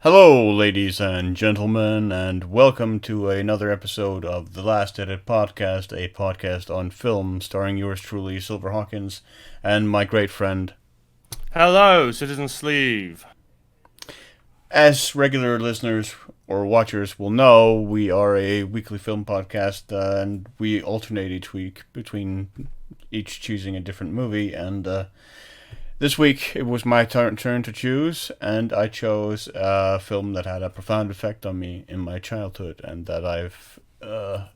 Hello, ladies and gentlemen, and welcome to another episode of The Last Edit Podcast, a podcast on film starring yours truly, Silver Hawkins, and my great friend. Hello, Citizen Sleeve. As regular listeners or watchers will know, we are a weekly film podcast, and we alternate each week between each choosing a different movie, and this week it was my turn to choose, and I chose a film that had a profound effect on me in my childhood, and that I've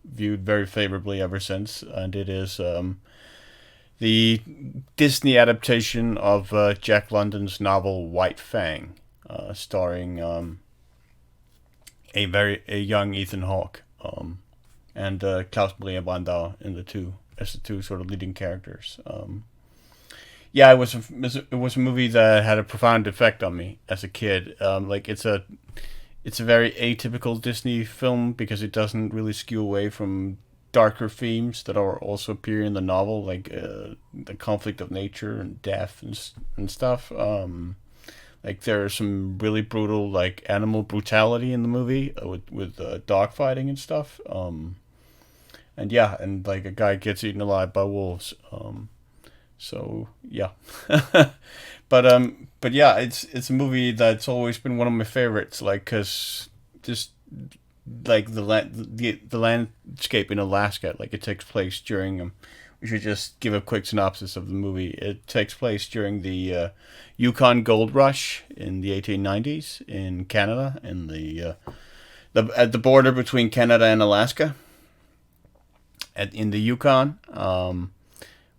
viewed very favorably ever since. And it is the Disney adaptation of Jack London's novel White Fang, starring a young Ethan Hawke, and Klaus Maria Brandau in the two sort of leading characters. Yeah, it was a movie that had a profound effect on me as a kid. It's a very atypical Disney film because it doesn't really skew away from darker themes that are also appear in the novel, like the conflict of nature and death and stuff. Like there are some really brutal like animal brutality in the movie with dog fighting and stuff. And yeah, and like a guy gets eaten alive by wolves. So yeah, but yeah, it's a movie that's always been one of my favorites. Like, cause just like the landscape in Alaska, like it takes place during. We should just give a quick synopsis of the movie. It takes place during the Yukon Gold Rush in the 1890s in Canada, in the at the border between Canada and Alaska, in the Yukon.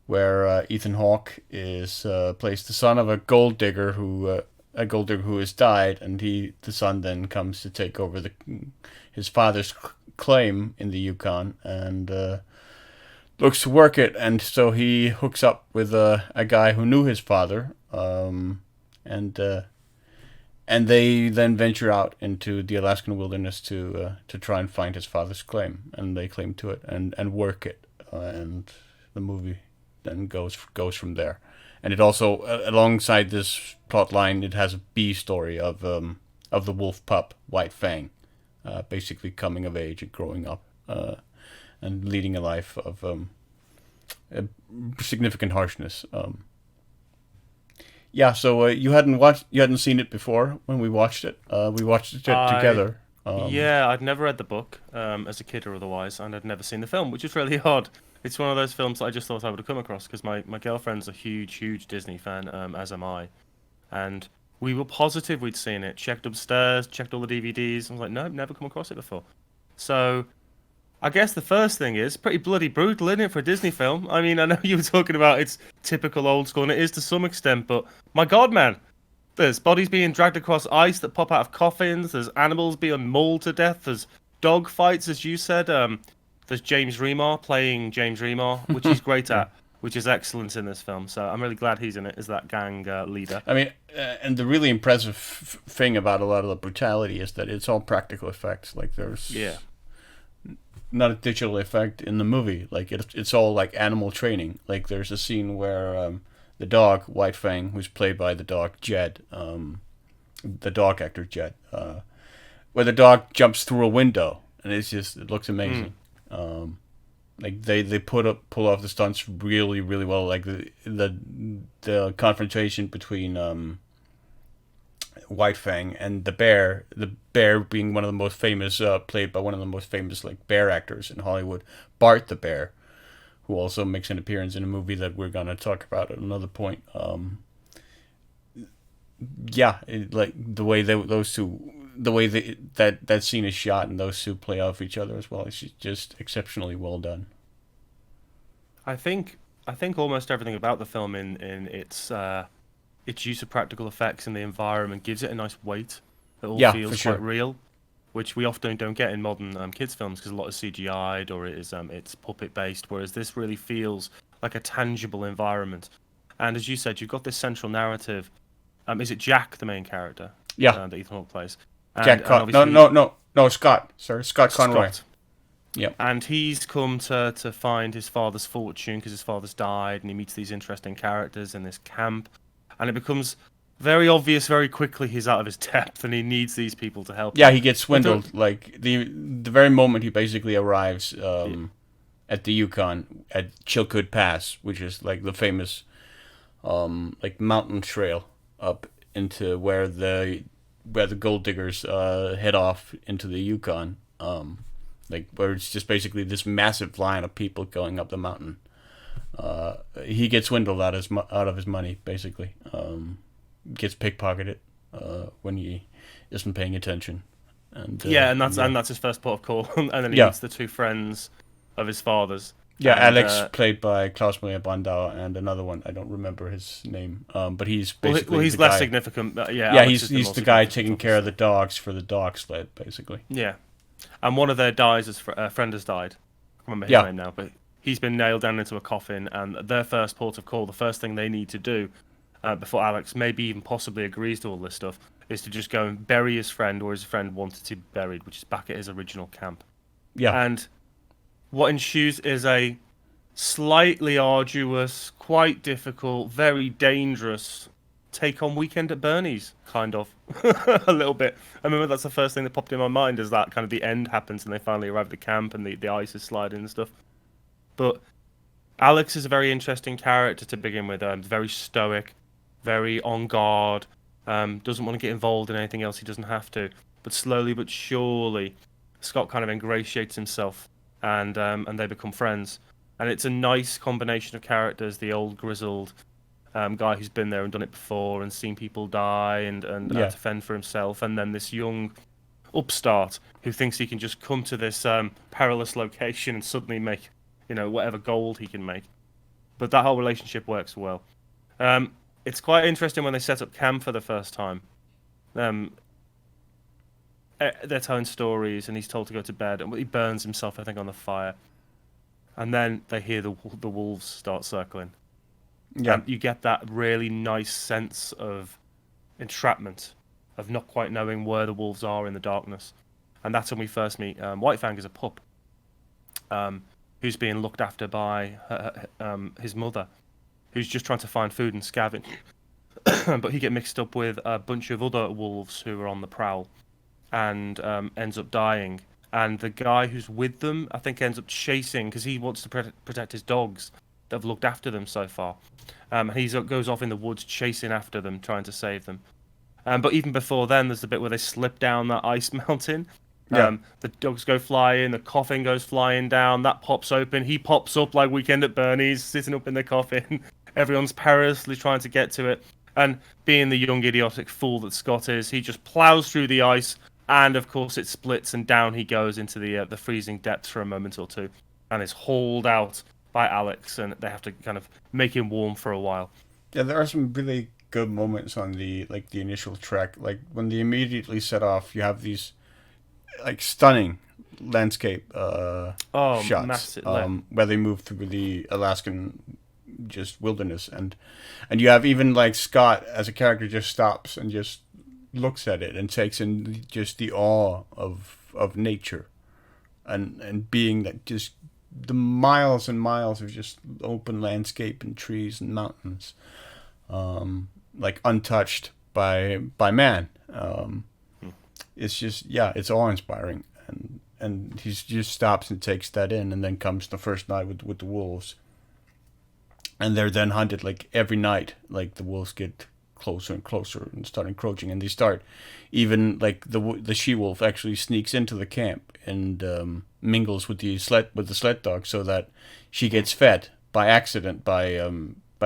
Where Ethan Hawke is plays the son of a gold digger who has died, and the son then comes to take over his father's claim in the Yukon, and looks to work it, and so he hooks up with a guy who knew his father, and and they then venture out into the Alaskan wilderness to try and find his father's claim, and they claim to it and work it, and the movie then goes from there. And it also, alongside this plot line, it has a B story of the wolf pup White Fang, basically coming of age and growing up, and leading a life of a significant harshness. Yeah, so you hadn't seen it before when we watched it. We watched it I together. yeah, I'd never read the book as a kid or otherwise, and I'd never seen the film, which is really odd. It's one of those films that I just thought I would have come across because my girlfriend's a huge Disney fan, as am I, and we were positive we'd seen it. Checked upstairs, checked all the DVDs. I was like, no, never come across it before. So I guess the first thing is pretty bloody brutal, isn't it, for a Disney film? I mean, I know you were talking about it's typical old school, and it is to some extent, but my God, man. There's bodies being dragged across ice that pop out of coffins. There's animals being mauled to death. There's dog fights, as you said. There's James Remar playing James Remar, which he's great Yeah. at, which is excellent in this film. So I'm really glad he's in it as that gang leader. I mean, and the really impressive thing about a lot of the brutality is that it's all practical effects. Like Yeah. there's not a digital effect in the movie. Like it's all like animal training. Like there's a scene where the dog White Fang, who's played by the dog actor Jed, where the dog jumps through a window, and it looks Mm. amazing. Like they pull off the stunts really well. Like the confrontation between White Fang and the bear being one of the most famous, played by one of the most famous like bear actors in Hollywood, Bart the bear, who also makes an appearance in a movie that we're gonna talk about at another point. Yeah, like the way those two, the way that scene is shot and those two play off each other as well, it's just exceptionally well done. I think I think almost everything about the film in its use of practical effects and the environment gives it a nice weight. It all Yeah, for feels quite sure. real, which we often don't get in modern kids films because a lot is CGI'd or it is it's puppet based, whereas this really feels like a tangible environment. And as you said, you've got this central narrative. Is it Jack, the main character, Yeah, that Ethan Hawke plays, and No, obviously no, Scott. Sorry, Scott Conroy. Scott, Yep. and he's come to find his father's fortune because his father's died, and he meets these interesting characters in this camp, and it becomes very obvious very quickly he's out of his depth and he needs these people to help Yeah, him. he gets But don't, swindled. Like the very moment he basically arrives yeah, at the Yukon at Chilkoot Pass, which is like the famous like mountain trail up into where the gold diggers head off into the Yukon. Like where it's just basically this massive line of people going up the mountain. He gets swindled out of his money, basically. Gets pickpocketed when he isn't paying attention, and yeah, yeah, and that's his first port of call, and then he yeah, meets the two friends of his father's, yeah. and Alex, played by Klaus Maria Brandauer, and another one I don't remember his name. But he's well, basically the he's less guy. significant. But yeah, Yeah, Alex is the he's more the guy significant, taking care of the obviously. dogs for the dog sled, basically. Yeah, and one of their dies as a friend has died. I can't remember his Yeah, name now, but he's been nailed down into a coffin, and their first port of call, the first thing they need to do before Alex maybe even possibly agrees to all this stuff, is to just go and bury his friend or his friend wanted to be buried, which is back at his original camp. yeah, And what ensues is a slightly arduous, quite difficult, very dangerous take on Weekend at Bernie's, kind of. A little bit. I remember that's the first thing that popped in my mind is that kind of the end happens and they finally arrive at the camp and the ice is sliding and stuff. But Alex is a very interesting character to begin with. Very stoic, very on guard. Doesn't want to get involved in anything else he doesn't have to. But slowly but surely, Scott kind of ingratiates himself, and they become friends. And it's a nice combination of characters. The old grizzled guy who's been there and done it before and seen people die and had yeah, to fend for himself, and then this young upstart who thinks he can just come to this perilous location and suddenly make, whatever gold he can make. But that whole relationship works well. Um, it's quite interesting when they set up camp for the first time. Um, they're telling stories, and he's told to go to bed, and he burns himself, I think, on the fire. And then they hear the wolves start circling, yeah, and you get that really nice sense of entrapment, of not quite knowing where the wolves are in the darkness. And that's when we first meet White Fang as a pup, who's being looked after by his mother, who's just trying to find food and scavenge. But he get mixed up with a bunch of other wolves who are on the prowl, and ends up dying. And the guy who's with them, I think, ends up chasing because he wants to protect his dogs that have looked after them so far. And he goes off in the woods chasing after them, trying to save them. But even before then, there's the bit where they slip down that ice mountain. yeah, The dogs go flying, the coffin goes flying down, that pops open. He pops up like Weekend at Bernie's, sitting up in the coffin. Everyone's perilously trying to get to it. And being the young idiotic fool that Scott is, he just plows through the ice, and of course it splits, and down he goes into the freezing depths for a moment or two, and is hauled out by Alex, and they have to kind of make him warm for a while. yeah. There are some really good moments on the initial trek. Like when they immediately set off, you have these like stunning landscape Oh, shots massive! where they move through the Alaskan just wilderness, and you have even like Scott as a character just stops and just looks at it and takes in just the awe of nature and being that just the miles and miles of just open landscape and trees and mountains, like untouched by man. It's just, yeah, it's awe inspiring, and he just stops and takes that in, and then comes the first night with the wolves, and they're then hunted like every night. Like the wolves get closer and closer and start encroaching, and they start even like the she wolf actually sneaks into the camp and mingles with the sled dog so that she gets fed by accident by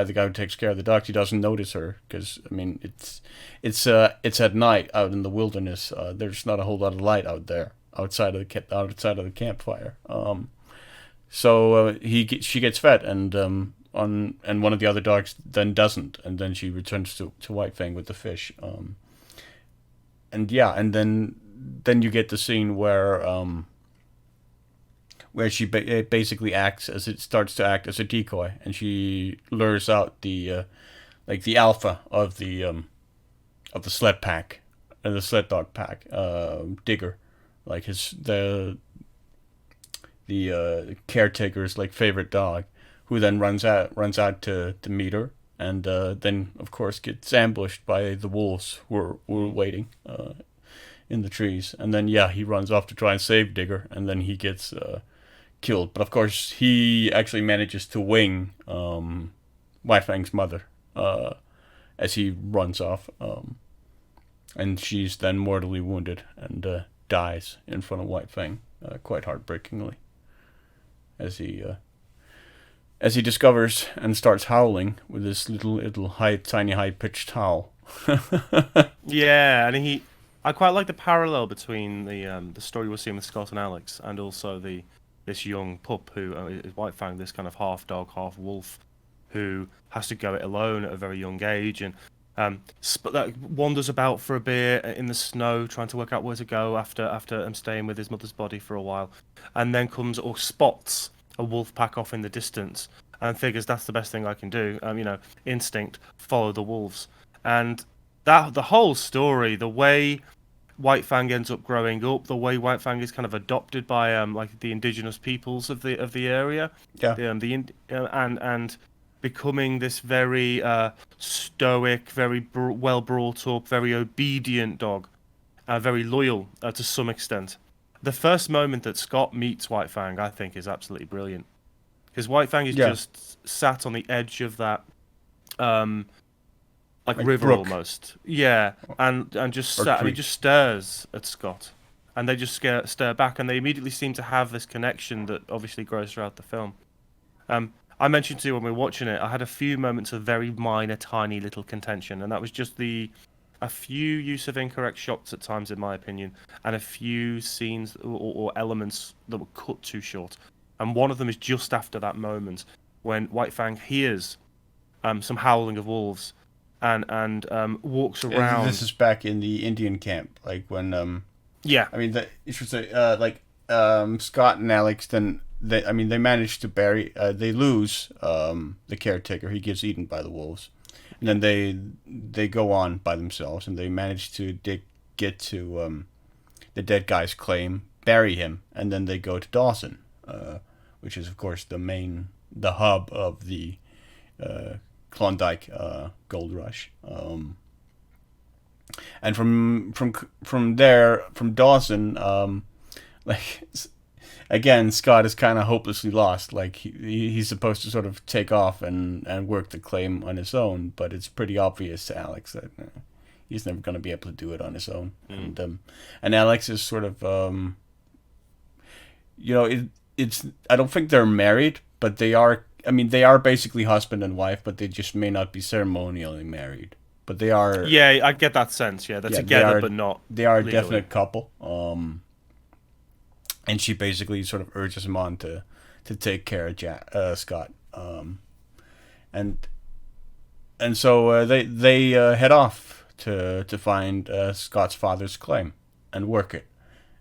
the guy who takes care of the dogs. He doesn't notice her because I mean it's at night out in the wilderness. There's not a whole lot of light out there outside of the campfire. So she gets fed, and and one of the other dogs then doesn't, and then she returns to White Fang with the fish. And yeah, and then you get the scene where she basically acts as it starts to act as a decoy, and she lures out the like the alpha of the sled pack, the sled dog pack, Digger, like the caretaker's like favorite dog, who then runs out to meet her, and then of course gets ambushed by the wolves who are waiting in the trees. And then yeah, he runs off to try and save Digger, and then he gets killed. But of course, he actually manages to wing White Fang's mother as he runs off, and she's then mortally wounded and dies in front of White Fang, quite heartbreakingly, as he discovers and starts howling with this little tiny high pitched howl. Yeah, and I quite like the parallel between the story we're seeing with Scott and Alex, and also this young pup who is White Fang, this kind of half dog, half wolf, who has to go it alone at a very young age, and that wanders about for a bit in the snow, trying to work out where to go after staying with his mother's body for a while, and then comes or spots a wolf pack off in the distance, and figures that's the best thing I can do. Instinct, follow the wolves, and that the whole story, the way White Fang ends up growing up, the way White Fang is kind of adopted by like the indigenous peoples of the area, Yeah, and becoming this very stoic, very well brought up, very obedient dog, very loyal to some extent. The first moment that Scott meets White Fang, I think, is absolutely brilliant, because White Fang is yeah, just sat on the edge of that um, like like river Brooke almost. Yeah, and just or sat and he Creek. just stares at Scott, and they just stare back, and they immediately seem to have this connection that obviously grows throughout the film. I mentioned to you when we were watching it, I had a few moments of very minor, tiny little contention, and that was just a few use of incorrect shots at times, in my opinion, and a few scenes or elements that were cut too short. And one of them is just after that moment when White Fang hears some howling of wolves and walks This around. is back in the Indian camp, like when Yeah, I mean, you should say, like Scott and Alex. Then they manage to bury. They lose the caretaker. He gets eaten by the wolves, and then they go on by themselves, and they manage to get to the dead guy's claim, bury him, and then they go to Dawson, which is of course the hub of the Klondike gold rush. And from there, from Dawson, like again, Scott is kind of hopelessly lost. Like he's supposed to sort of take off and work the claim on his own, but it's pretty obvious to Alex that he's never going to be able to do it on his own. And Alex is sort of it's I don't think they're married, but they are. I mean, they are basically husband and wife, but they just may not be ceremonially married. But they are, yeah, I get that sense. Yeah, they're yeah, together but not they are a legally. definite couple. And she basically sort of urges him on to take care of Scott. And so they head off to find Scott's father's claim and work it.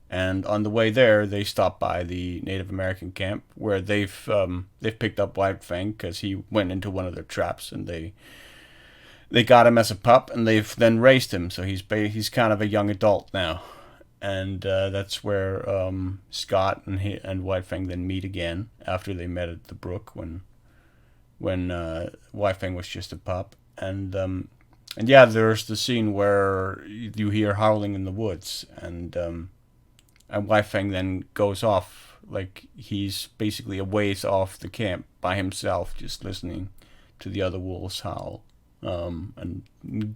And on the way there, they stop by the Native American camp where they've picked up White Fang because he went into one of their traps, and they got him as a pup, and they've then raised him, so he's kind of a young adult now. And that's where Scott and White Fang then meet again after they met at the brook when White Fang was just a pup. And yeah, there's the scene where you hear howling in the woods, and White Fang then goes off, like he's basically a ways off the camp by himself, just listening to the other wolves howl, and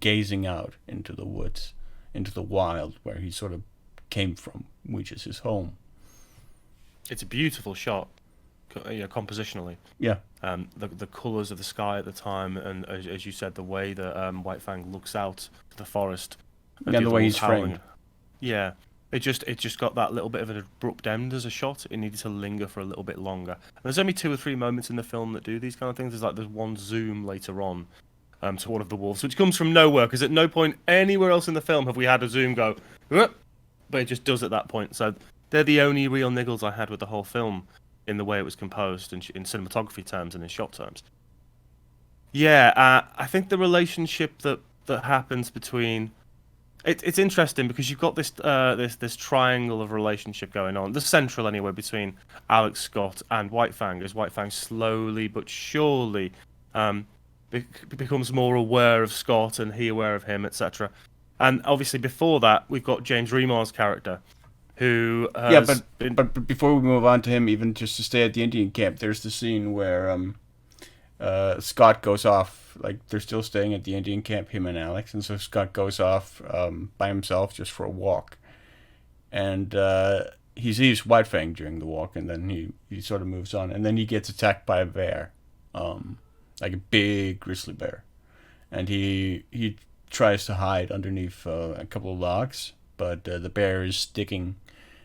gazing out into the woods, into the wild where he sort of came from, which is his home. It's a beautiful shot, compositionally. Yeah, The colors of the sky at the time, and as you said, the way that White Fang looks out to the forest, at and the the other way wolves he's howling. framed. Yeah, it just got that little bit of an abrupt end as a shot. It needed to linger for a little bit longer. And there's only two or three moments in the film that do these kind of things. There's one zoom later on, to one of the wolves, which comes from nowhere, because at no point anywhere else in the film have we had a zoom go, "Whoop," but it just does at that point. So they're the only real niggles I had with the whole film in the way it was composed in cinematography terms and in shot terms. Yeah, I think the relationship that happens between it's interesting because you've got this triangle of relationship going on, the central anyway, between Alex Scott and White Fang, as White Fang slowly but surely becomes more aware of Scott and he aware of him, etc. And obviously before that, we've got James Remar's character, who Yeah, has been. but before we move on to him, even just to stay at the Indian camp, there's the scene where Scott goes off. Like they're still staying at the Indian camp, him and Alex, and so Scott goes off by himself just for a walk, and he sees White Fang during the walk, and then he sort of moves on, and then he gets attacked by a bear, like a big grizzly bear, and he tries to hide underneath a couple of logs, but the bear is sticking,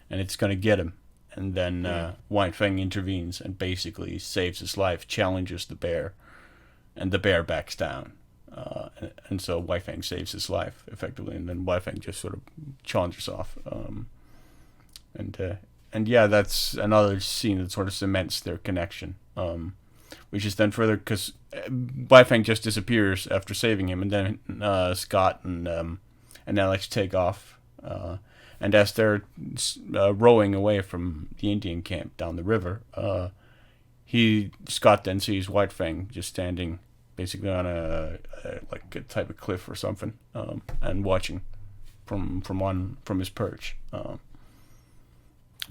and it's gonna get him. And then White Fang intervenes and basically saves his life, challenges the bear, and the bear backs down. And so White Fang saves his life effectively, and then White Fang just sort of chaunts off. And yeah, that's another scene that sort of cements their connection, which is then further because White Fang just disappears after saving him, and then Scott and Alex take off. And as they're rowing away from the Indian camp down the river, Scott then sees White Fang just standing basically on a like a type of cliff or something, and watching from his perch.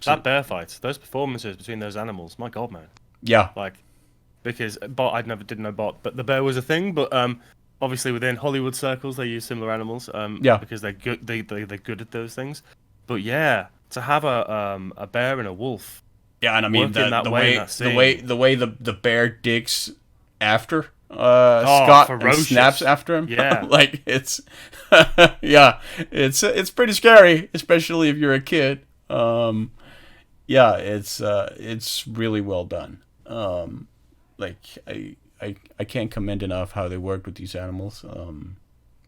That bear fight, those performances between those animals, my God, man. Yeah, Like, because Bot, I never did know Bot, but the bear was a thing. But obviously within Hollywood circles, they use similar animals. Yeah. Because they're good. They're good at those things. But yeah, to have a bear and a wolf yeah, and I mean working that way in that scene. the way the bear digs after Oh, Scott and ferocious. snaps after him. Yeah. Like it's yeah, it's pretty scary, especially if you're a kid. Yeah, it's really well done. Like I can't commend enough how they worked with these animals.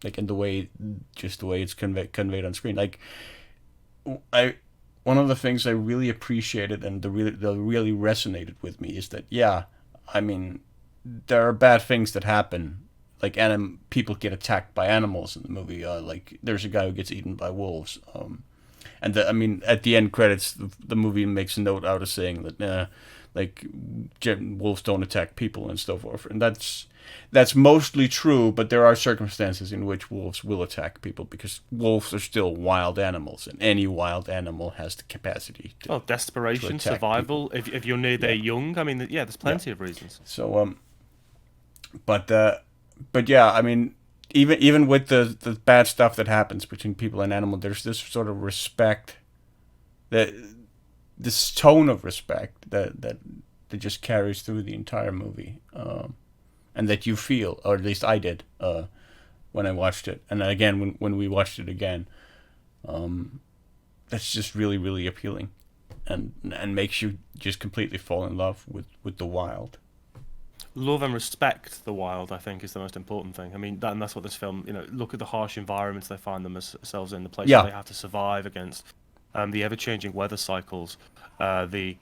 Like in the way it's conveyed on screen. Like I one of the things I really appreciated and that really resonated with me is that yeah, I mean there are bad things that happen. Like people get attacked by animals in the movie. Like there's a guy who gets eaten by wolves. And I mean, at the end credits, the movie makes a note out of saying that, like, wolves don't attack people and so forth, and that's mostly true. But there are circumstances in which wolves will attack people because wolves are still wild animals, and any wild animal has the capacity to Desperation, attack survival. people. If you're near their young, I mean, yeah, there's plenty Yeah. of reasons. So but yeah, I mean, even with the bad stuff that happens between people and animal, there's this sort of respect, that this tone of respect that just carries through the entire movie, and that you feel, or at least I did, when I watched it, and again when we watched it again, that's just really really appealing, and makes you just completely fall in love with the wild. Love and respect the wild, I think, is the most important thing. I mean, and that's what this film, look at the harsh environments they find themselves in, the places Yeah. they have to survive against, the ever-changing weather cycles, the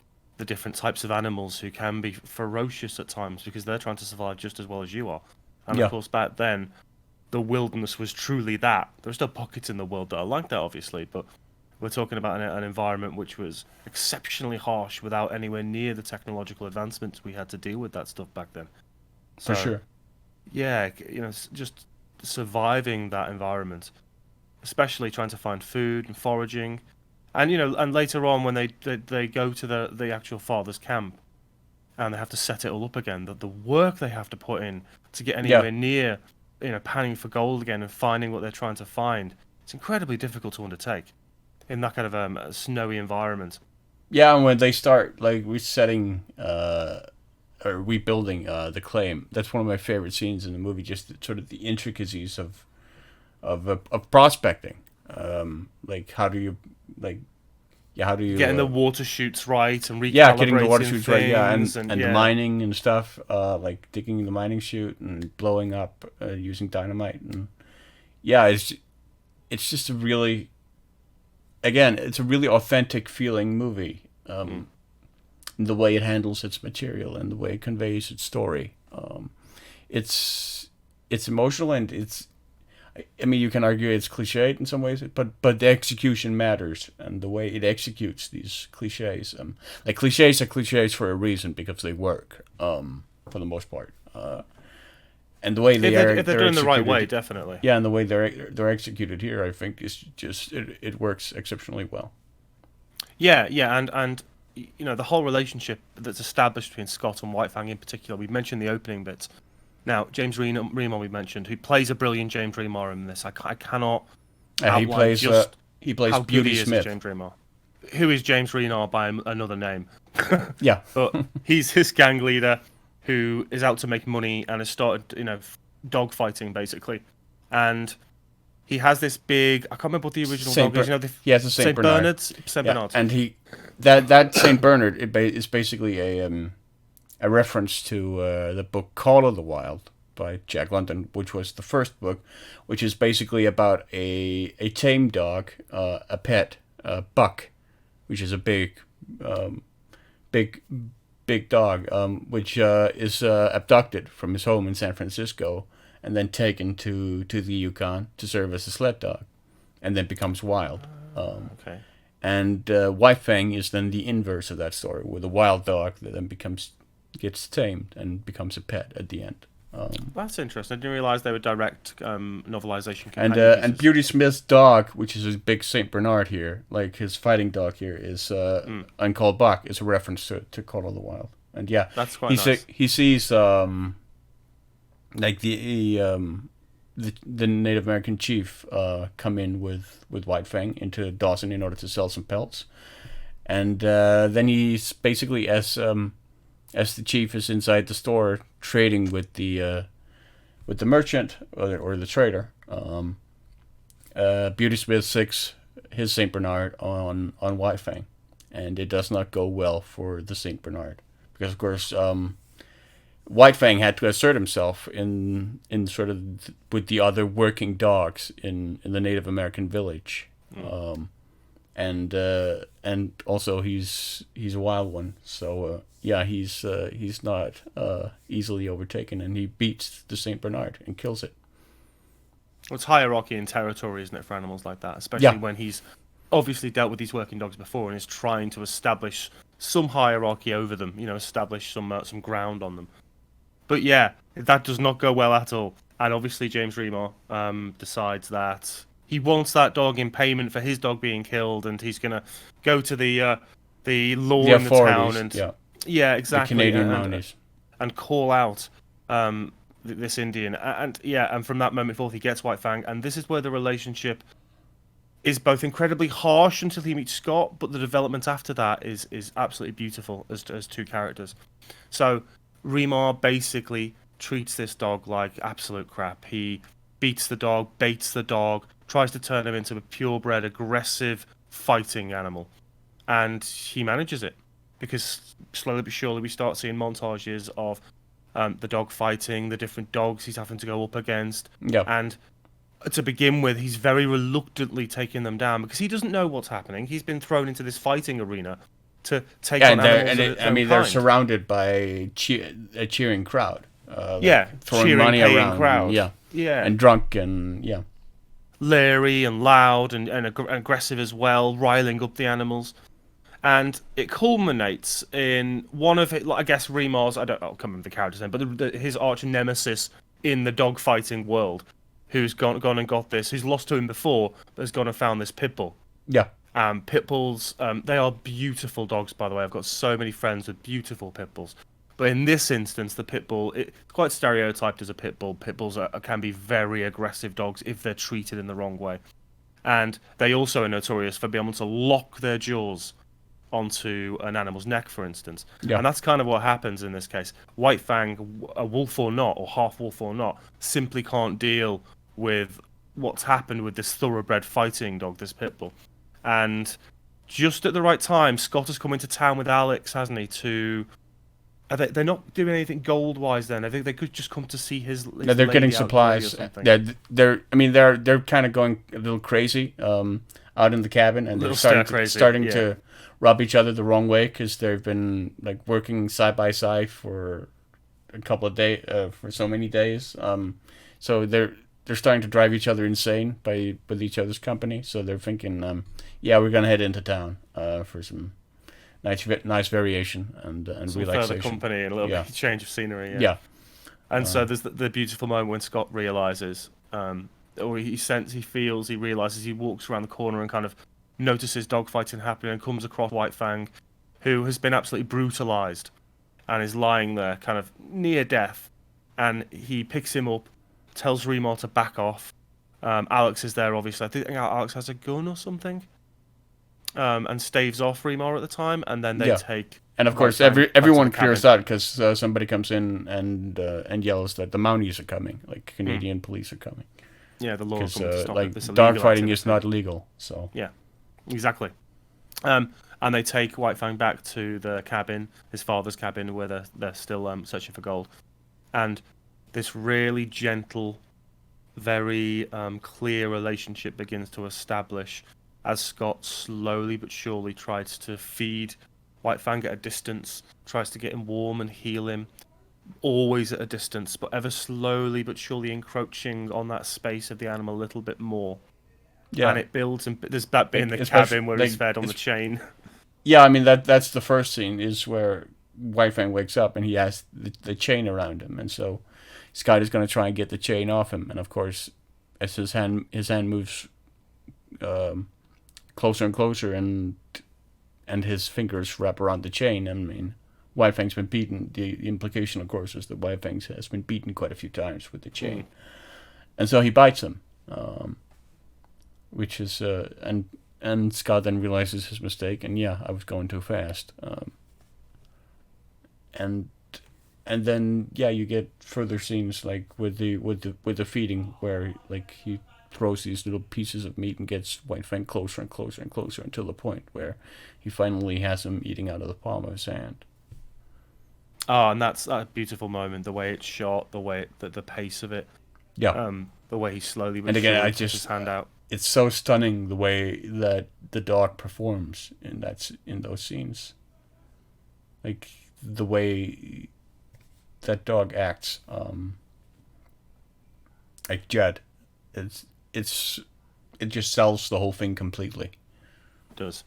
different types of animals who can be ferocious at times because they're trying to survive just as well as you are. And Yeah. of course, back then, the wilderness was truly that. There are still pockets in the world that are like that, obviously, but we're talking about an environment which was exceptionally harsh without anywhere near the technological advancements we had to deal with that stuff back then. For So, sure. yeah, just surviving that environment, especially trying to find food and foraging, and and later on when they go to the actual father's camp, and they have to set it all up again, the work they have to put in to get Yeah. anywhere near, panning for gold again and finding what they're trying to find, it's incredibly difficult to undertake in that kind of snowy environment. Yeah, and when they start like resetting or rebuilding the claim, that's one of my favorite scenes in the movie. Just sort of the intricacies of prospecting. Like how do you like yeah how do you Getting the water chutes right and yeah getting the water recalibrating chutes right, yeah, things and and the yeah. mining and stuff, like digging the mining chute and blowing up using dynamite, and yeah, it's just a really, again, it's a really authentic feeling movie. The way it handles its material and the way it conveys its story. It's emotional, and I mean, you can argue it's cliched in some ways, but the execution matters, and the way it executes these cliches. Like cliches are cliches for a reason because they work, for the most part. and the way If they're they're doing the right executed, way, definitely. yeah, and the way they're executed here, I think is just it works exceptionally well. Yeah, yeah, and you know the whole relationship that's established between Scott and White Fang in particular. We mentioned the opening bits. Now, James Remar we mentioned, who plays a brilliant James Remar in this. I cannot He outline plays just he plays how good Beauty he is as Smith. James Remar, who is James Remar by another name. Yeah, But he's his gang leader who is out to make money and has started, dog fighting basically. And he has this big, I can't remember what the original Saint dog is, Ber- the he has a Saint St. Bernard. Bernard's? St. Yeah, Bernard's. and that Saint Bernard is basically a reference to the book Call of the Wild by Jack London, which was the first book, which is basically about a tame dog, a pet, Buck, which is a big big dog, which is abducted from his home in San Francisco and then taken to the Yukon to serve as a sled dog, and then becomes wild. Okay. And White Fang is then the inverse of that story, with a wild dog that then gets tamed and becomes a pet at the end. That's interesting. I didn't realize they were direct novelization And companion and pieces. Beauty Smith's dog, which is a big Saint Bernard here, like his fighting dog here, is Uncalled Buck, is a reference to Call of the Wild. And yeah, That's quite nice. he sees like the Native American chief come in with White Fang into Dawson in order to sell some pelts, and then he's basically as the chief is inside the store trading with the merchant or the trader. Beauty Smith sicks his Saint Bernard on White Fang, and it does not go well for the Saint Bernard because of course White Fang had to assert himself in sort of with the other working dogs in the Native American village. And also he's a wild one, so yeah, he's not easily overtaken, and he beats the Saint Bernard and kills it. Well, it's hierarchy and territory, isn't it, for animals like that? Especially Yeah. when he's obviously dealt with these working dogs before and is trying to establish some hierarchy over them. Establish some ground on them. But yeah, that does not go well at all. And obviously James Remar decides that he wants that dog in payment for his dog being killed, and he's gonna go to the law The in the town authorities, and yeah, yeah, the exactly, Canadian and Mounties. and call out this Indian, and yeah, and from that moment forth he gets White Fang, and this is where the relationship is both incredibly harsh until he meets Scott, but the development after that is absolutely beautiful as two characters. So Remar basically treats this dog like absolute crap. He beats the dog, baits the dog, tries to turn him into a purebred, aggressive, fighting animal. And he manages it. Because slowly but surely we start seeing montages of the dog fighting, the different dogs he's having to go up against. Yeah. And to begin with, he's very reluctantly taking them down because he doesn't know what's happening. He's been thrown into this fighting arena to take on animals of its own they're kind. surrounded by a cheering crowd. Yeah, throwing cheering, money paying around, crowd. yeah, Yeah. and drunk, and yeah, Leery and loud and aggressive as well, riling up the animals. And it culminates in one of it, I guess Remar's, I can't remember the character's name, but his arch nemesis in the dog fighting world, who's gone and got this, who's lost to him before, but has gone and found this pit bull. yeah. Pit bulls, they are beautiful dogs, by the way. I've got so many friends with beautiful pit bulls. But in this instance, the pit bull, it's quite stereotyped as a pit bull. Pit bulls can be very aggressive dogs if they're treated in the wrong way. And they also are notorious for being able to lock their jaws onto an animal's neck, for instance. Yeah. And that's kind of what happens in this case. White Fang, a wolf or not, or half wolf or not, simply can't deal with what's happened with this thoroughbred fighting dog, this pit bull. And just at the right time, Scott has come into town with Alex, hasn't he, they're not doing anything gold-wise then. I think they could just come to see his No, they're getting lady out there or supplies. something. They're kind of going a little crazy out in the cabin, and they're starting yeah. to rub each other the wrong way because they've been like working side by side for a couple of days, for so many days. So they're starting to drive each other insane with each other's company. So they're thinking, yeah, we're gonna head into town for some nice variation and Some relaxation. further company and a little bit of change of scenery. Yeah. And so there's the beautiful moment when Scott realizes, or he realizes, he walks around the corner and kind of notices dogfighting happening and comes across White Fang, who has been absolutely brutalized and is lying there, kind of near death. And he picks him up, tells Remar to back off. Alex is there, obviously. I think Alex has a gun or something, and staves off Remar at the time. And then they Yeah. take And of White course, Fang back to the everyone cabin. clears out because somebody comes in and yells that the Mounties are coming, like Canadian police are coming. Yeah, the law Because coming to stop like this illegal dogfighting activity. is not legal. So Yeah, exactly. And they take White Fang back to the cabin, his father's cabin, where they're still searching for gold. And this really gentle, very clear relationship begins to establish as Scott slowly but surely tries to feed White Fang at a distance, tries to get him warm and heal him, always at a distance, but ever slowly but surely encroaching on that space of the animal a little bit more. And yeah, it builds, and there's that bit in like the especially cabin where he's like fed on the it's chain. yeah. I mean that's the first scene is where White Fang wakes up and he has the chain around him, and so Scott is going to try and get the chain off him, and of course, as his hand moves closer and closer, and his fingers wrap around the chain. I mean, White Fang's been beaten. The implication, of course, is that White Fang has been beaten quite a few times with the chain, and so he bites him, which is and Scott then realizes his mistake, and yeah, I was going too fast, and and then yeah, you get further scenes like with the feeding where like he throws these little pieces of meat and gets White Fang closer and closer and closer until the point where he finally has him eating out of the palm of his hand. Oh, and that's a beautiful moment. The way it's shot, the pace of it, Yeah, the way he slowly but and again, I surely puts his just hand out. it's so stunning the way that the dog performs in those scenes, like the way that dog acts. Like Jed, it's it's it just sells the whole thing completely. It does.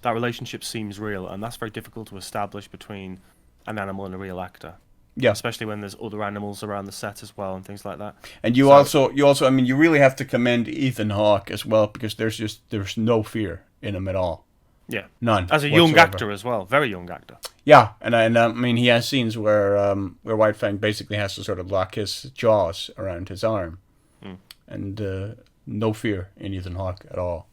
That relationship seems real, and that's very difficult to establish between an animal and a real actor, Yeah, especially when there's other animals around the set as well and things like that. and So you also, I mean, you really have to commend Ethan Hawke as well because there's no fear in him at all, yeah, none as a young whatsoever. actor as well, very young actor. Yeah, and I mean, he has scenes where White Fang basically has to sort of lock his jaws around his arm, Mm. and no fear in Ethan Hawke at all.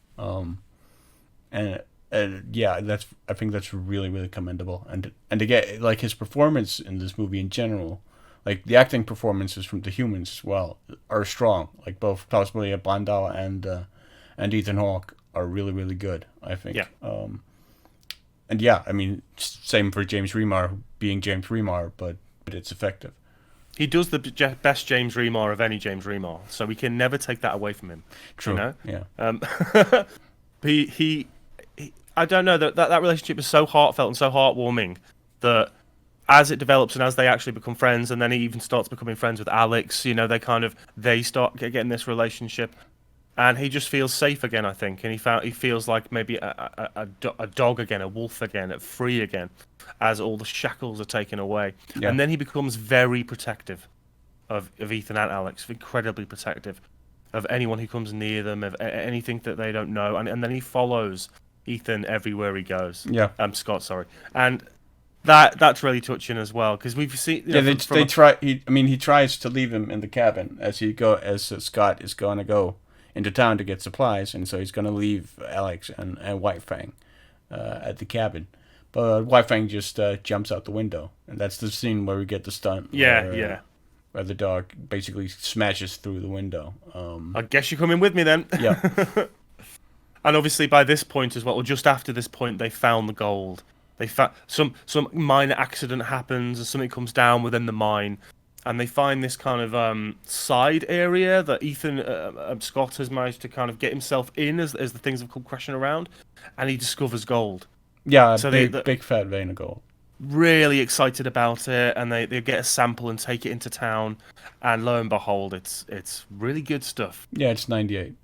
And yeah, I think that's really really commendable. And to get like his performance in this movie in general, like the acting performances from the humans as well are strong. Like both Klaus Maria Brandau and Ethan Hawke are really really good. I think. Yeah. And yeah, I mean, same for James Remar being James Remar, but it's effective. He does the best James Remar of any James Remar, so we can never take that away from him. True. You know? Yeah. He I don't know, that relationship is so heartfelt and so heartwarming that as it develops and as they actually become friends, and then he even starts becoming friends with Alex, you know, they start getting this relationship, and he just feels safe again, I think, and he feels like maybe a dog again, a wolf again, free again, as all the shackles are taken away, Yeah. and then he becomes very protective of Ethan and Alex, incredibly protective of anyone who comes near them, of anything that they don't know, and then he follows Ethan everywhere he goes. Yeah. Scott, sorry, and that's really touching as well because we've seen. You Yeah, know, they try. He tries to leave him in the cabin as Scott is going to go into town to get supplies, and so he's going to leave Alex and White Fang at the cabin. But White Fang just jumps out the window, and that's the scene where we get the stunt. Where the dog basically smashes through the window. I guess you're coming with me then. Yeah. And obviously by this point as well, or just after this point, they found the gold. They some minor accident happens, and something comes down within the mine, and they find this kind of side area that Ethan Scott has managed to kind of get himself in as the things have come crashing around, and he discovers gold. Yeah, So big fat vein of gold. Really excited about it, and they get a sample and take it into town, and lo and behold, it's really good stuff. Yeah, it's 98%.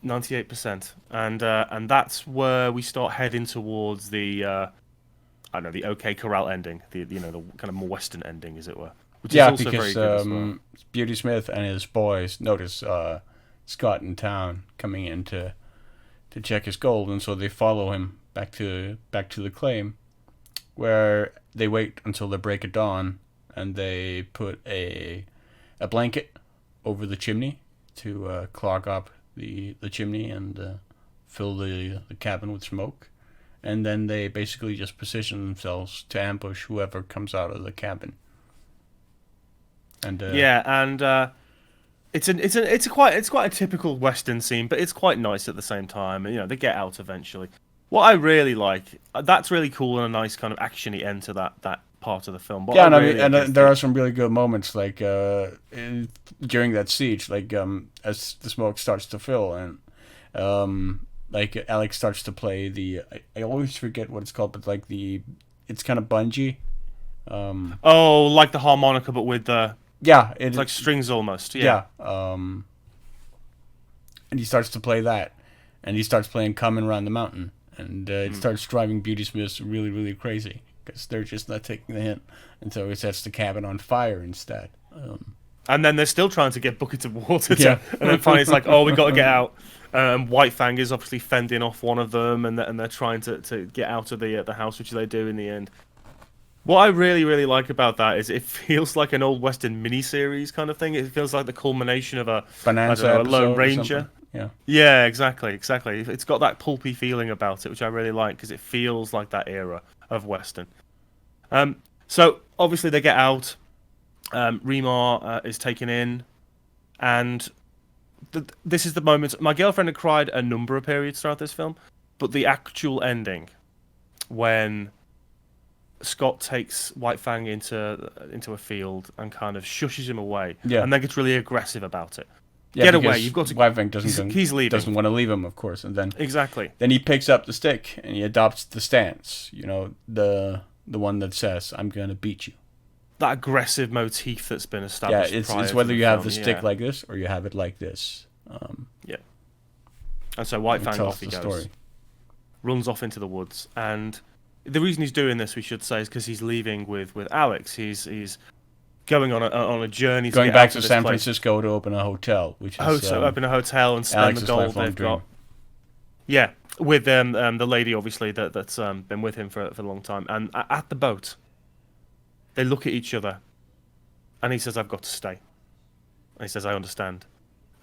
98%, and that's where we start heading towards the I don't know, the OK Corral ending, the kind of more Western ending, as it were. which is Yeah, also very because good as well. Beauty Smith and his boys notice Scott in town coming in to check his gold, and so they follow him back to the claim, where they wait until the break of dawn, and they put a blanket over the chimney to clog up the chimney and fill the cabin with smoke. And then they basically just position themselves to ambush whoever comes out of the cabin. And Yeah, and it's quite a typical Western scene, but it's quite nice at the same time. You know, they get out eventually. What I really like, that's really cool and a nice kind of actiony end to that part of the film. What yeah, I and I mean, really and like is there the are some really good moments, like during that siege, like as the smoke starts to fill, and like Alex starts to play I always forget what it's called, but like it's kind of bungee. oh, like the harmonica, but with the Yeah, it's like strings almost. Yeah. yeah, and he starts to play that, and he starts playing "Coming Around the Mountain," and it starts driving Beauty Smith really, really crazy because they're just not taking the hint, and so he sets the cabin on fire instead. And then they're still trying to get buckets of water Yeah. and then finally it's like, oh, we got to get out. White Fang is obviously fending off one of them, and they're trying to get out of the house, which they do in the end. What I really, really like about that is it feels like an old Western miniseries kind of thing. It feels like the culmination of I don't Bonanza know, a episode Lone or something. Ranger. Yeah. Yeah, exactly. It's got that pulpy feeling about it, which I really like because it feels like that era of Western. So obviously they get out. Remar is taken in, and this is the moment. My girlfriend had cried a number of periods throughout this film, but the actual ending, when Scott takes White Fang into a field and kind of shushes him away, Yeah. and then gets really aggressive about it. Yeah, Get away! because You've got to. White Fang He's leaving. doesn't want to leave him, of course, and Exactly. then he picks up the stick and he adopts the stance. You know, the one that says, "I'm gonna beat you." That aggressive motif that's been Yeah, established. it's whether you have the stick like this or you have it like this. Yeah. And so White It Fang tells off he the goes, story. runs off into the woods, and the reason he's doing this, we should say, is because he's leaving with Alex. He's going on a journey to Going get back out to of this San place. Francisco to open a hotel, which is Open a hotel and spend Alex's the gold lifelong they've dream. got. Yeah, with the lady obviously that's been with him for a long time, and at the boat, they look at each other, and he says, "I've got to stay." And he says, "I understand,"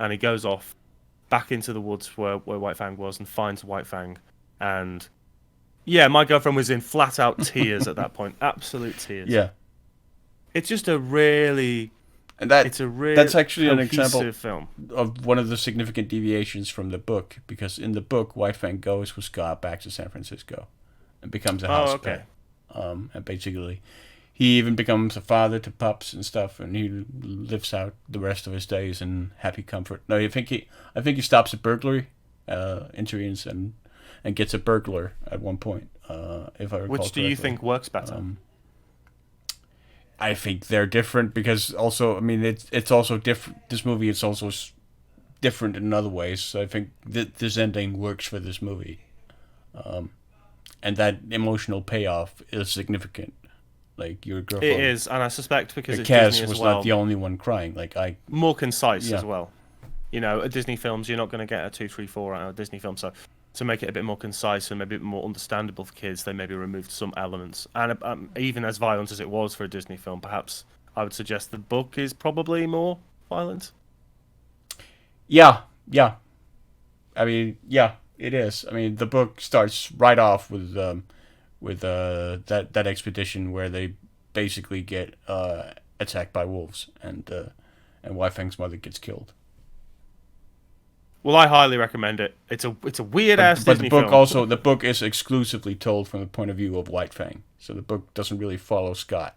and he goes off back into the woods where White Fang was and finds White Fang, and yeah, my girlfriend was in flat out tears at that point, absolute tears. Yeah, It's just a really, and it's a really that's actually an example film. of one of the significant deviations from the book, because in the book, White Fang goes with Scott back to San Francisco and becomes a house pet. And basically, he even becomes a father to pups and stuff, and he lives out the rest of his days in happy comfort. No, I think he stops at burglary, intervenes and gets a burglar at one point. If I recall Which do you correctly. think works better? I think they're different because also, I mean, it's also different. This movie is also different in other ways. So I think this ending works for this movie, and that emotional payoff is significant. Like your girlfriend, It is, and I suspect because it's Cass Disney as was well, not the only one crying. Like more concise Yeah. as well. You know, at Disney films, you're not going to get a 2, 3, 4-hour Disney film, so to make it a bit more concise and maybe a bit more understandable for kids, they maybe removed some elements. And even as violent as it was for a Disney film, perhaps I would suggest the book is probably more violent. yeah. I mean, yeah, it is. I mean, the book starts right off with that expedition where they basically get attacked by wolves, and White Fang's mother gets killed. Well, I highly recommend it. It's a weird ass But Disney the book film. also the book is exclusively told from the point of view of White Fang, so the book doesn't really follow Scott.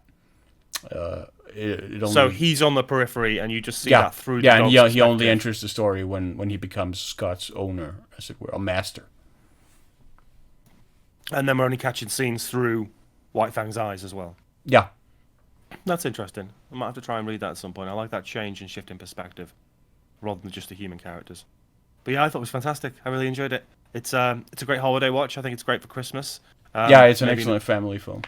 It only, So he's on the periphery, and you just see yeah, that through the yeah, and dog's he only perspective. enters the story when he becomes Scott's owner, as it were, a master. And then we're only catching scenes through White Fang's eyes as well. Yeah, That's interesting. I might have to try and read that at some point. I like that change and shift in perspective, rather than just the human characters. But yeah, I thought it was fantastic. I really enjoyed it. It's a great holiday watch. I think it's great for Christmas. yeah, it's an maybe excellent family film.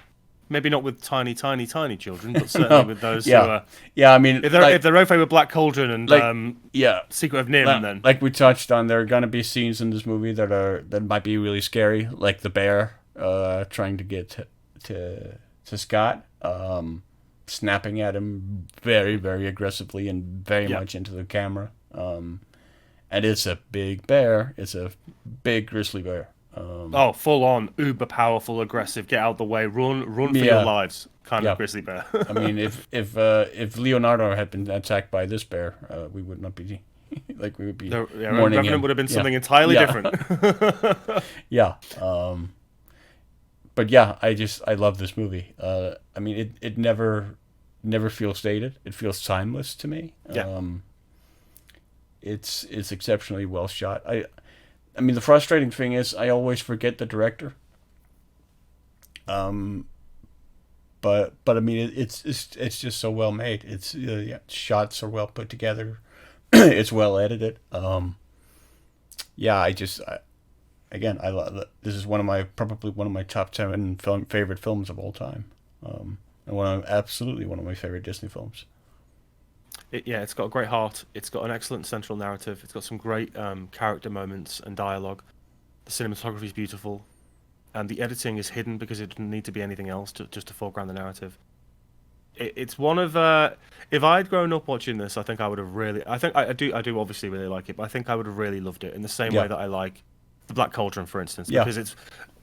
Maybe not with tiny, tiny, tiny children, but certainly No, with those who yeah, are. yeah. I mean, If they're okay with Black Cauldron and like, yeah, Secret of Nim, then like we touched on, there are gonna be scenes in this movie that might be really scary, like the bear trying to get to Scott, snapping at him very very aggressively and very yeah. much into the camera. And it's a big bear. It's a big grizzly bear. Oh, full on, uber powerful, aggressive, get out the way, run for your Yeah, lives, kind of yeah. grizzly bear. I mean, if Leonardo had been attacked by this bear, we would not be like we would be Yeah, mourning Revenant him. would have been Yeah, something entirely yeah, different. yeah. But yeah, I love this movie. I mean, it never feels dated. It feels timeless to me. Yeah, It's exceptionally well shot. I mean, the frustrating thing is I always forget the director. But I mean, it's just so well made. It's yeah, shots are well put together. It's well edited. Yeah, again, I love this is probably one of my top 10 favorite films of all time. And absolutely one of my favorite Disney films. yeah, it's got a great heart. It's got an excellent central narrative. It's got some great character moments and dialogue. The cinematography is beautiful, and the editing is hidden because it didn't need to be anything else just to foreground the narrative. It's one of if I'd grown up watching this, I think I would have really. I think I do obviously really like it, but I think I would have really loved it in the same way Yeah, that I like the Black Cauldron, for instance, yeah, because it's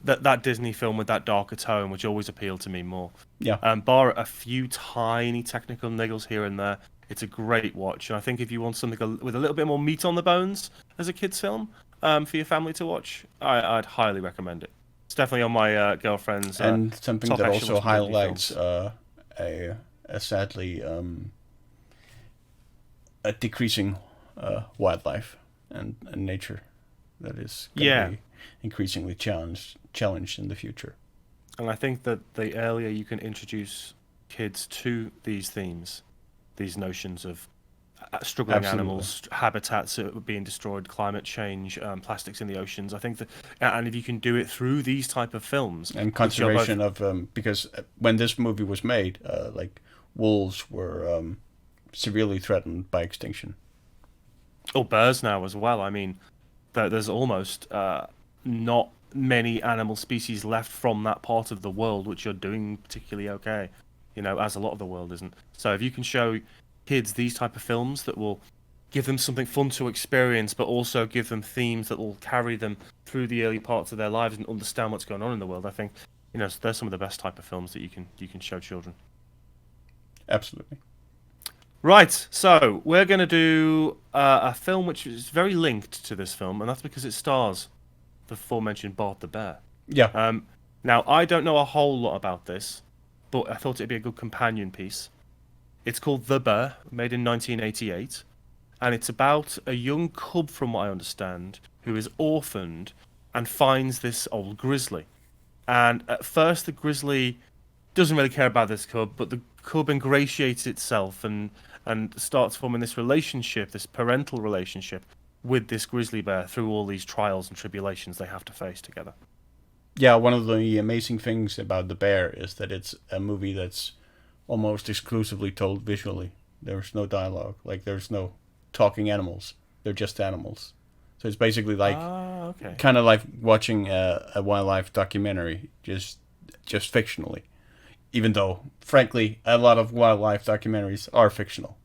that Disney film with that darker tone, which always appealed to me more. yeah. Bar a few tiny technical niggles here and there, it's a great watch. And I think if you want something with a little bit more meat on the bones as a kids' film for your family to watch, I'd highly recommend it. It's definitely on my girlfriend's And something top that echelon also for Disney highlights films. a sadly a decreasing wildlife and nature that is going to Yeah, be increasingly challenged in the future. and I think that the earlier you can introduce kids to these themes, these notions of struggling Absolutely. animals, habitats that were being destroyed, climate change, plastics in the oceans. I think that, and if you can do it through these type of films, And which are both conservation of because when this movie was made, like wolves were severely threatened by extinction. bears now as well. I mean, there's almost not many animal species left from that part of the world which are doing particularly okay. As a lot of the world isn't. So if you can show kids these type of films that will give them something fun to experience, but also give them themes that will carry them through the early parts of their lives and understand what's going on in the world, I think they're some of the best type of films that you can show children. Absolutely. Right, so we're going to do a film which is very linked to this film, and that's because it stars the aforementioned Bart the Bear. Yeah. Now, I don't know a whole lot about this, but I thought it'd be a good companion piece. It's called The Bear, made in 1988, and it's about a young cub, from what I understand, who is orphaned and finds this old grizzly. And at first, the grizzly doesn't really care about this cub, but the cub ingratiates itself and starts forming this relationship, this parental relationship, with this grizzly bear through all these trials and tribulations they have to face together. Yeah, one of the amazing things about The Bear is that it's a movie that's almost exclusively told visually. There's no dialogue. Like there's no talking animals. They're just animals. So it's basically like Ah, okay. kind of like watching a wildlife documentary, just fictionally. Even though, frankly, a lot of wildlife documentaries are fictional.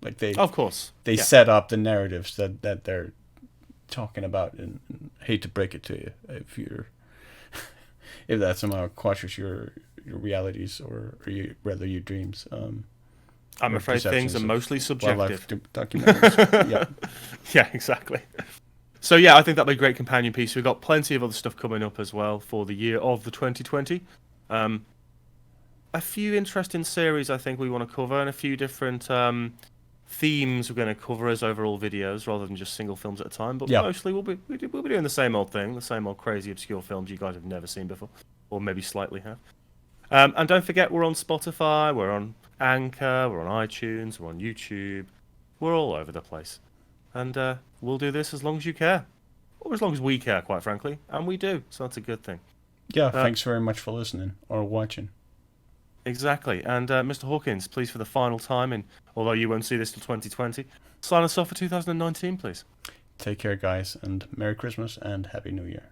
Like Of course. they Yeah. set up the narratives that they're talking about, and hate to break it to you if that somehow crushes your realities or rather your dreams. I'm Or afraid things are perceptions of mostly wildlife subjective. documentaries. Yeah, Yeah, exactly. So yeah, I think that'll be a great companion piece. We've got plenty of other stuff coming up as well for the year of the 2020. Um, a few interesting series I think we want to cover, and a few different themes we're going to cover as overall videos rather than just single films at a time. But yeah, mostly we'll be doing the same old thing, the same old crazy obscure films you guys have never seen before, or maybe slightly have. And don't forget, we're on Spotify, we're on Anchor, we're on iTunes, we're on YouTube. We're all over the place. And we'll do this as long as you care. Or as long as we care, quite frankly. And we do, so that's a good thing. yeah. Uh, Thanks very much for listening or watching. Exactly. And Mr. Hawkins, please, for the final time, and although you won't see this till 2020, sign us off for 2019, please. Take care, guys, and Merry Christmas and Happy New Year.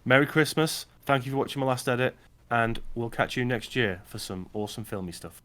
Merry Christmas. Thank you for watching my last edit, and we'll catch you next year for some awesome filmy stuff.